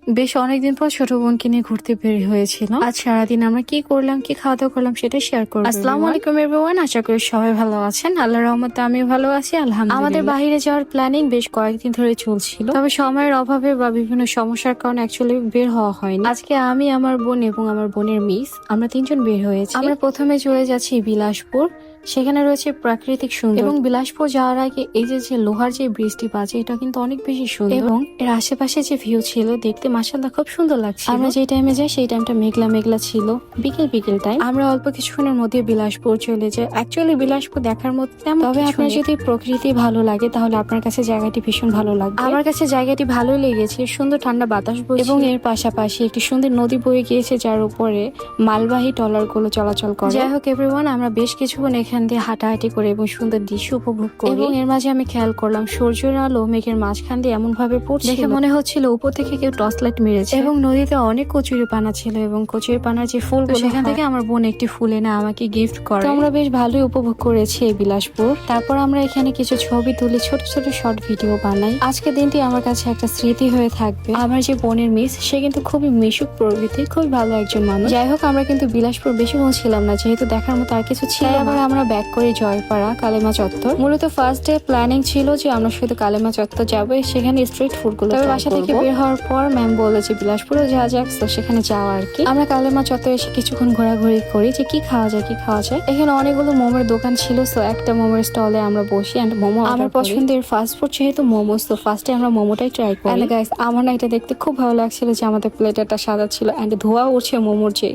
বেশ অনেকদিন পর ছোট বোনকে নিয়ে ঘুরতে বের হয়েছিলাম। আজ সারাদিন আমরা কি করলাম, কি খাওয়া দাওয়া করলাম সেটা শেয়ার করবো। আসসালামু আলাইকুম এভরিওয়ান, আশা করি সবাই ভালো আছেন। আল্লাহর রহমতে আমি ভালো আছি আলহামদুলিল্লাহ। আমাদের বাইরে যাওয়ার প্ল্যানিং বেশ কয়েকদিন ধরে চলছিল, তবে সময়ের অভাবে বা বিভিন্ন সমস্যার কারণে অ্যাকচুয়ালি বের হওয়া হয়নি। আজকে আমি, আমার বোন এবং আমার বোনের মিস, আমরা তিনজন বের হয়েছি। আমরা প্রথমে চলে যাচ্ছি বিলাসপুর। সেখানে রয়েছে প্রাকৃতিক সুন্দর, এবং বিলাসপুর যাওয়ার আগে এই যে লোহার যে ব্রিজটি পাচ্ছে এটা কিন্তু অনেক বেশি সুন্দর, এবং এর আশেপাশে যে ভিউ ছিল দেখতে মাশাআল্লাহ খুব সুন্দর লাগছে। আমরা যে টাইমে যাই সেই টাইমটা মেঘলা মেঘলা ছিল, বিকেল টাইম। আমরা অল্প কিছুক্ষণের মধ্যে বিলাসপুর চলে যাই। অ্যাকচুয়ালি বিলাসপুর দেখার মতো তেমন, তবে আপনার যদি প্রকৃতি ভালো লাগে তাহলে আপনার কাছে জায়গাটি ভীষণ ভালো লাগবে। আমার কাছে জায়গাটি ভালো লেগেছে, সুন্দর ঠান্ডা বাতাস বইছে এবং এর পাশাপাশি একটি সুন্দর নদী বয়ে গিয়েছে যার উপরে মালবাহী ট্রলার গুলো চলাচল করে। যাই হোক এভরিওয়ান, আমরা বেশ কিছুক্ষণ এখান দিয়ে হাঁটাহাঁটি করে এবং সুন্দর দৃশ্য উপভোগ করি। এবং এর মাঝে আমি খেয়াল করলাম সূর্যের আলো মেঘের মাঝখান দিয়ে এমন ভাবে পড়ছে, দেখে মনে হচ্ছিল উপর থেকে কেউ টর্চ লাইট মেরেছে। এবং নদীতে অনেক কচুরি পানা ছিল, এবং কচুরি পানার যে ফুল, সেখান থেকে আমার বোন একটি ফুল এনে আমাকে গিফট করে। তো আমরা বেশ ভালোই উপভোগ করেছি এই বিলাসপুর। তারপর আমরা এখানে কিছু ছবি তুলি, ছোট ছোট শর্ট ভিডিও বানাই। আজকের দিনটি আমার কাছে একটা স্মৃতি হয়ে থাকবে। আমার যে বোনের মিস, সে কিন্তু খুবই মিশুক প্রকৃতির, খুবই ভালো একজন মানুষ। যাই হোক আমরা কিন্তু বিলাসপুর বেশি ছিলাম না, যেহেতু দেখার মতো আর কিছু ছিল। আবার আমরা ব্যাক করে জয়পাড়া কালেমা চত্বর। মূলত ফার্স্ট ডে প্ল্যানিং ছিল যে আমরা শুধু কালেমা চত্বর যাবো, সেখানে স্ট্রিট ফুড গুলো। তবে বাসা থেকে বের হওয়ার পর ম্যাম বলেছে বিলাসপুরে যাওয়া যাক, তো সেখানে যাওয়া আর কি। আমরা কালেমা চত্বরে এসে কিছুক্ষণ ঘোরাঘুরি করি যে কি খাওয়া যায়। এখানে অনেকগুলো মোমোর দোকান ছিল, তো একটা মোমোর স্টলে আমরা বসি এন্ড মোমো। আমার পছন্দের ফাস্ট ফুড যেহেতু মোমোস, তো ফার্স্টে আমরা মোমোটাই ট্রাই করি। গাইস, আমার না এটা দেখতে খুব ভালো লাগছিল যে আমাদের প্লেটারটা সাদা ছিল এন্ড ধোয়া উঠছে মোমোর, যে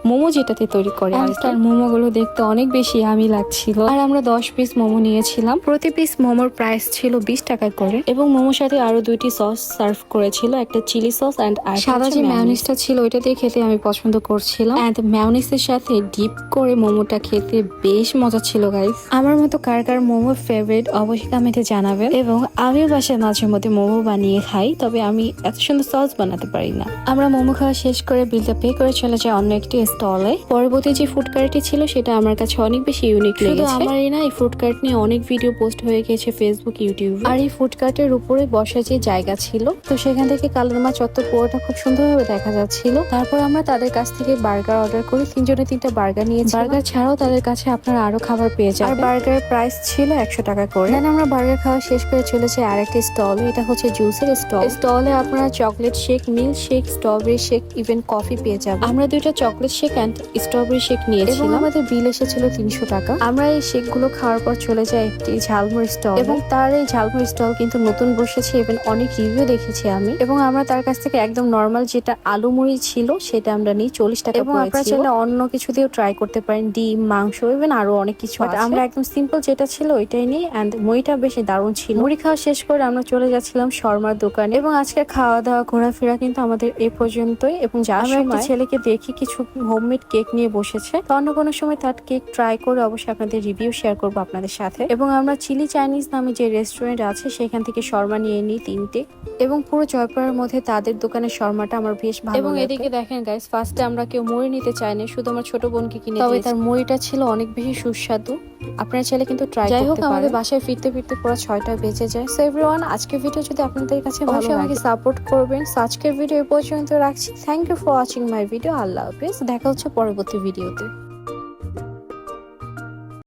মোমো যেটাতে তৈরি করে। আর মোমো গুলো দেখতে অনেক বেশি আমি লাগছিল। আর আমরা 10 পিস মোমো নিয়েছিলাম। প্রতি পিস মোমোর প্রাইস ছিল 20 টাকা করে, এবং মোমোর সাথে আরো 2টি সস সার্ভ করেছিল, একটা চিলি সস এন্ড সাদা যে মেয়োনিজটা ছিল ওইটা দিয়ে খেতে আমি পছন্দ করছিলাম। এন্ড মেয়োনিজের সাথে ডিপ করে মোমোটা খেতে বেশ মজা ছিল গাইস। আমার মতো কার কার মোমো ফেভারিট অবশ্যই কমেন্টে জানাবেন। এবং আমিও বাসায় মাঝে মধ্যে মোমো বানিয়ে খাই, তবে আমি এত সুন্দর সস বানাতে পারি না। আমরা মোমো খাওয়া শেষ করে বিলটা পে করে চলে যাই অন্য একটি স্টলে। পরবর্তী যে ফুড কার্টটি ছিল সেটা আমার কাছে অনেক বেশি ইউনিক লেগেছে। শুধু আমারই না, এই ফুড কার্ট নিয়ে অনেক ভিডিও পোস্ট হয়ে গেছে ফেসবুক, ইউটিউব। আর এই ফুড কার্টের উপরে বসার যে জায়গা ছিল, তো সেখান থেকে কালেমা চত্বর পুরোটা খুব সুন্দরভাবে দেখা যাচ্ছিল। তারপর আমরা তাদের কাছ থেকে বার্গার অর্ডার করি, 3 জনে 3টা বার্গার নিয়েছি। বার্গার ছাড়াও তাদের কাছে আপনারা আরো খাবার পেয়ে যাবেন। আর বার্গারের প্রাইস ছিল 100 টাকা করে। দেন আমরা বার্গার খাওয়া শেষ করে চলেছে আরেকটি স্টল। এটা হচ্ছে জুসের স্টল। স্টলে আপনারা chocolate shake, milk shake, strawberry shake, even coffee পেয়ে যাবেন। আমরা 2টা chocolate shake and strawberry shake নিয়েছিলাম, এবং আমাদের বিল এসেছিল 300 টাকা। আমরা এই শেক গুলো খাওয়ার পর চলে যাই একটি ঝালমুড়ি স্টল, এবং তার এই ঝালমুড়ি স্টল কিন্তু নতুন বসেছে, ইভেন অনেক রিভিউ দেখেছি আমি। এবং আমরা তার কাছ থেকে একদম নর্মাল যেটা আলু মুড়ি ছিল সেটা আমরা নিই 40 টাকা। এবং আপনারা চাইলে অন্য কিছু দিয়েও ট্রাই করতে পারেন, ডিম, মাংস, ইভেন আরো অনেক কিছু আছে। আমরা একদম সিম্পল যেটা ছিল ওইটাই নিই, এন্ড মুড়িটা বেশ দারুণ ছিল। মুড়ি খাওয়া শেষ করে আমরা চলে যাচ্ছিলাম শর্মার দোকানে। এবং আজকে খাওয়া দাওয়া ঘোরাফেরা কিন্তু আমাদের এই পর্যন্তই। এবং যার সময় ছেলেকে দেখি কিছু হোমমেড কেক নিয়ে বসেছে, তো অন্য কোনো সময় তার কেক ট্রাই করে অবশ্যই আপনাদের রিভিউ শেয়ার করবো আপনাদের সাথে। এবং আমরা চিলি চাইনিজ নামে যে রেস্টুরেন্ট আছে সেখান থেকে শর্মা নিয়ে নিই 3টে, এবং পুরো জয়পুরের মধ্যে তাদের দোকানের শর্মাটা আমার বেশ ভালো। এবং এদিকে দেখেন গাইস, ফার্স্টে আমরা কেউ মুড়ি নিতে চাইনি, শুধু আমার ছোট বোনকে কিনে দিয়েছি, তবে তার মুড়িটা ছিল অনেক বেশি সুস্বাদু। আপনারা চাইলে কিন্তু ট্রাই করতে পারেন। যাই হোক আমাদের বাসায় ফিরতে ফিরতে পুরো 6টা বেজে যায়। সো এভরিওয়ান, আজকের ভিডিও যদি আপনাদের কাছে ভালো লাগে আমাকে সাপোর্ট করবেন। সো আজকের ভিডিও এই পর্যন্ত রাখছি। Thank you for watching my video. আল্লাহ হাফেজ, দেখা হচ্ছে পরবর্তী ভিডিওতে।